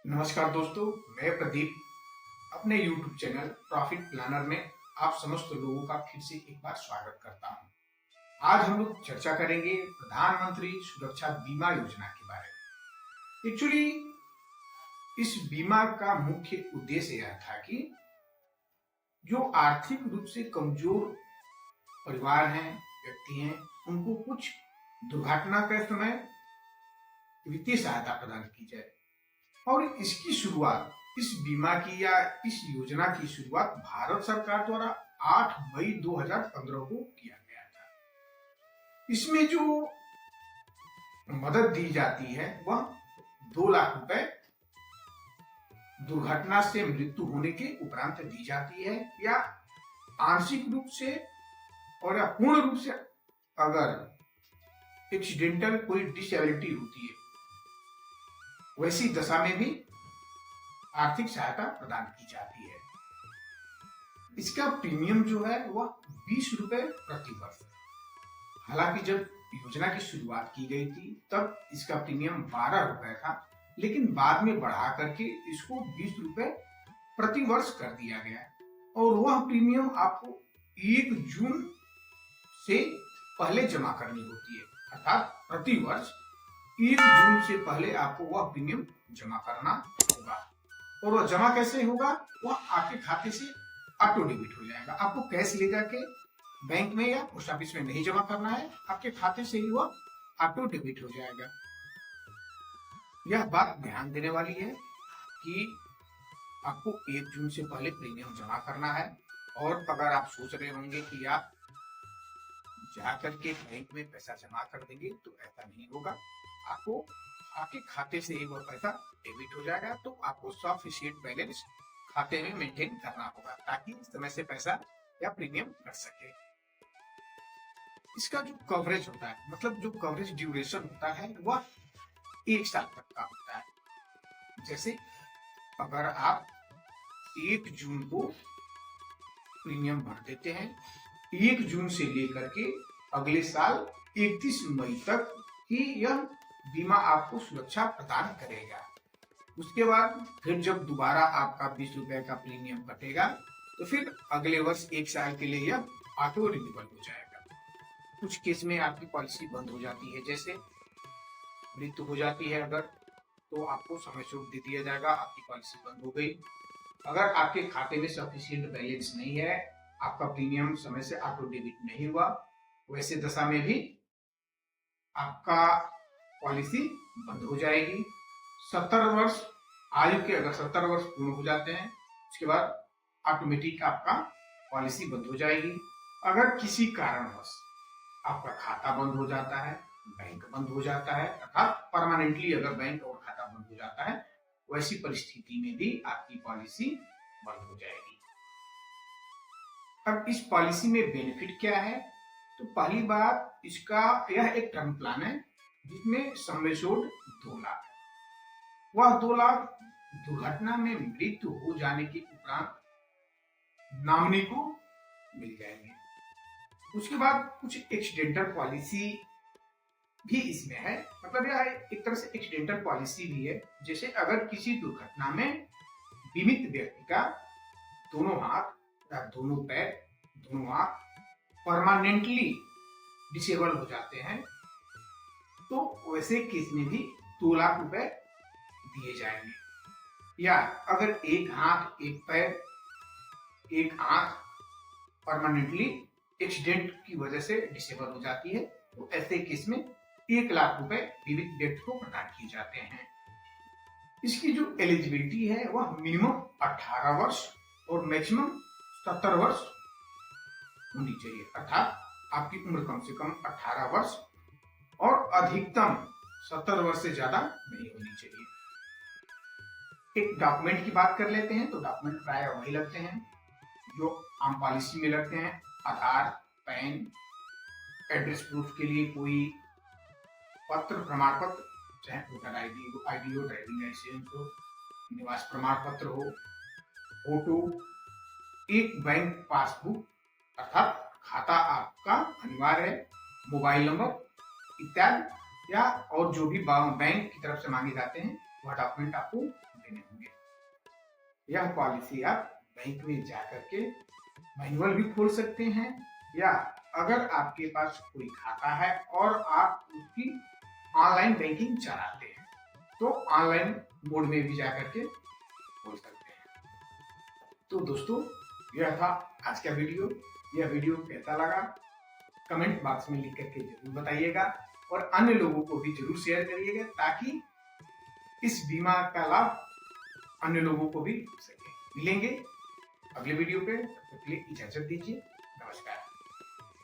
नमस्कार दोस्तों, मैं प्रदीप अपने YouTube चैनल प्रॉफिट प्लानर में आप समस्त लोगों का फिर से एक बार स्वागत करता हूं। आज हम लोग चर्चा करेंगे प्रधानमंत्री सुरक्षा बीमा योजना के बारे में। एक्चुअली इस बीमा का मुख्य उद्देश्य यह था कि जो आर्थिक रूप से कमजोर परिवार हैं, व्यक्ति हैं, उनको कुछ दुर्घटना के समय वित्तीय सहायता प्रदान की जाए। और इसकी शुरुआत, इस बीमा की या इस योजना की शुरुआत भारत सरकार द्वारा 8 मई 2015 को किया गया था। इसमें जो मदद दी जाती है वह 2 लाख रुपए दुर्घटना से मृत्यु होने के उपरांत दी जाती है, या आंशिक रूप से और या पूर्ण रूप से अगर एक्सीडेंटल कोई डिसेबिलिटी होती है, वैसी दशा में भी आर्थिक सहायता प्रदान की जाती है। इसका प्रीमियम जो है वह 20 रुपए प्रति वर्ष है। हालांकि जब योजना की शुरुआत की गई थी तब इसका प्रीमियम 12 रुपए था, लेकिन बाद में बढ़ा करके इसको 20 रुपए प्रति वर्ष कर दिया गया। और वह प्रीमियम आपको 1 जून से पहले जमा करनी होती है, अर्थात प्रति वर्ष 1 जून से पहले आपको वह प्रीमियम जमा करना होगा। और वह जमा कैसे होगा? वह आपके खाते से ऑटो डेबिट हो जाएगा। आपको कैश ले जाके बैंक में या पोस्ट ऑफिस में नहीं जमा करना है, आपके खाते से ही वह ऑटो डेबिट हो जाएगा। यह बात ध्यान देने वाली है कि आपको 1 जून से पहले प्रीमियम जमा करना है। और अगर आप सोच रहे होंगे कि आप जाकर के बैंक में पैसा जमा कर देंगे, तो ऐसा नहीं होगा। आपको आपके खाते से ही वह पैसा डेबिट हो जाएगा। तो आपको सफिशिएंट बैलेंस खाते में मेंटेन करना होगा ताकि समय से पैसा या प्रीमियम कट सके। इसका जो कवरेज होता है, मतलब जो कवरेज ड्यूरेशन होता है, वह 1 साल तक का होता है। जैसे अगर आप 1 जून को प्रीमियम भर देते हैं, 1 जून से लेकर के अगले साल 31 मई तक ही यह बीमा आपको सुरक्षा प्रदान करेगा। उसके बाद फिर जब दोबारा आपका 20 रुपए का प्रीमियम कटेगा, तो फिर अगले वर्ष 1 साल के लिए यह ऑटो रिन्यूअल हो जाएगा। कुछ केस में आपकी पॉलिसी बंद हो जाती है, जैसे मृत्यु हो जाती है अगर, तो आपको समय छूट दे दिया जाएगा, आपकी पॉलिसी बंद हो गई। अगर आपके खाते में सफिशिएंट बैलेंस नहीं है, आपका प्रीमियम समय से ऑटो डेबिट नहीं हुआ, वैसे दशा में भी आपका पॉलिसी बंद हो जाएगी। 70 वर्ष आयु के अगर 70 वर्ष पूर्ण हो जाते हैं, उसके बाद ऑटोमेटिक आपका पॉलिसी बंद हो जाएगी। अगर किसी कारणवश आपका खाता बंद हो जाता है, बैंक बंद हो जाता है, अर्थात परमानेंटली अगर बैंक और खाता बंद हो जाता है, वैसी परिस्थिति में भी आपकी पॉलिसी बंद हो जाएगी। अब इस पॉलिसी में बेनिफिट क्या है? तो पहली बात, इसका यह एक टर्म प्लान है जिसमें सम एश्योर्ड 2 लाख है। वह 2 लाख दुर्घटना में मृत्यु हो जाने के उपरांत नॉमिनी को मिल जाएंगे। उसके बाद कुछ एक्सीडेंटल पॉलिसी भी इसमें है, मतलब यह एक तरह से एक्सीडेंटल पॉलिसी भी है। जैसे अगर किसी दुर्घटना में बीमित व्यक्ति का दोनों हाथ या दोनों पैर, दोनों आंख परमानेंटली डिसेबल हो जाते हैं, तो वैसे केस में भी 2 लाख रुपए दिए जाएंगे। या अगर एक हाथ, एक पैर, एक आंख परमानेंटली एक्सीडेंट की वजह से डिसेबल हो जाती है, तो ऐसे केस में 1 लाख रुपए बीमित व्यक्ति को प्रदान किए जाते हैं। इसकी जो एलिजिबिलिटी है वह मिनिमम 18 वर्ष और मैक्सिमम 70 वर्ष होनी चाहिए, अर्थात आपकी उम्र कम से कम 18 वर्ष और अधिकतम 70 वर्ष से ज्यादा नहीं होनी चाहिए। एक डॉक्यूमेंट की बात कर लेते हैं, तो डॉक्यूमेंट प्राय वही लगते हैं जो आम पॉलिसी में लगते हैं। आधार, पैन, एड्रेस प्रूफ के लिए कोई पत्र, प्रमाण पत्र, चाहे वोटर आईडी हो, ड्राइविंग लाइसेंस हो, निवास प्रमाण पत्र हो, फोटो, एक बैंक पासबुक अर्थात खाता आपका अनिवार्य है, मोबाइल नंबर इत्यादि, या और जो भी बैंक की तरफ से मांगे जाते हैं वह डॉक्यूमेंट आपको देने यह पॉलिसी आप बैंक में जाकर के मैनुअल भी खोल सकते हैं, या अगर आपके पास कोई खाता है और आप उसकी ऑनलाइन बैंकिंग चलाते हैं तो ऑनलाइन मोड में भी जाकर के खोल सकते हैं। तो दोस्तों, यह था आज का वीडियो। यह वीडियो कैसा लगा कमेंट बॉक्स में लिख करके जरूर बताइएगा, और अन्य लोगों को भी जरूर शेयर करिएगा ताकि इस बीमा का लाभ अन्य लोगों को भी हो सके। मिलेंगे अगले वीडियो पे, तब तक के लिए इजाजत दीजिए। नमस्कार।